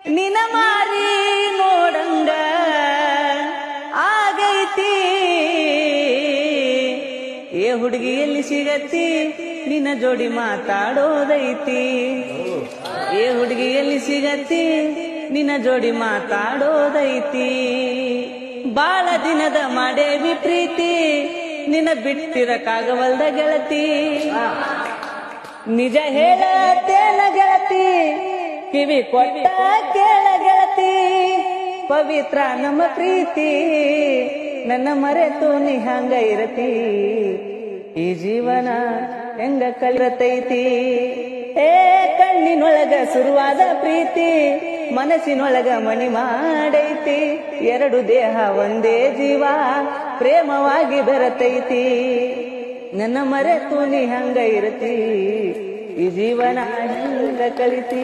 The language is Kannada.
ನಿನ ಮಾರಿ ನೋಡಂಗ ಆಗೈತಿ. ಏ ಹುಡುಗಿ ಎಲ್ಲಿ ಸಿಗತ್ತಿ, ನಿನ್ನ ಜೋಡಿ ಮಾತಾಡೋದೈತಿ. ಏ ಹುಡುಗಿ ಎಲ್ಲಿ ಸಿಗತ್ತಿ, ನಿನ್ನ ಜೋಡಿ ಮಾತಾಡೋದೈತಿ. ಬಾಳ ದಿನದ ಮಾಡೇವಿ ಪ್ರೀತಿ, ನಿನ್ನ ಬಿಟ್ಟಿರಕ್ಕಾಗವಲ್ದ ಗೆಳತಿ. ನಿಜ ಹೇಳತೇನ ಗೆಳತಿ, ಕಿವಿ ಕೊಟ್ಟ ಕೇಳ ಗೆಳತಿ. ಪವಿತ್ರ ನಮ್ಮ ಪ್ರೀತಿ, ನನ್ನ ಮರೆತು ನೀ ಹಂಗ ಇರತಿ. ಈ ಜೀವನ ಹೆಂಗ ಕಲಿರತೈತಿ. ಏ ಕಣ್ಣಿನೊಳಗ ಶುರುವಾದ ಪ್ರೀತಿ, ಮನಸ್ಸಿನೊಳಗ ಮಣಿ ಮಾಡೈತಿ. ಎರಡು ದೇಹ ಒಂದೇ ಜೀವ, ಪ್ರೇಮವಾಗಿ ಬೆರತೈತಿ. ನನ್ನ ಮರೆತು ನೀ ಹಂಗ ಇರತಿ. ಈ ಜೀವನ ಹೆಂಗ ಕಲಿತಿ.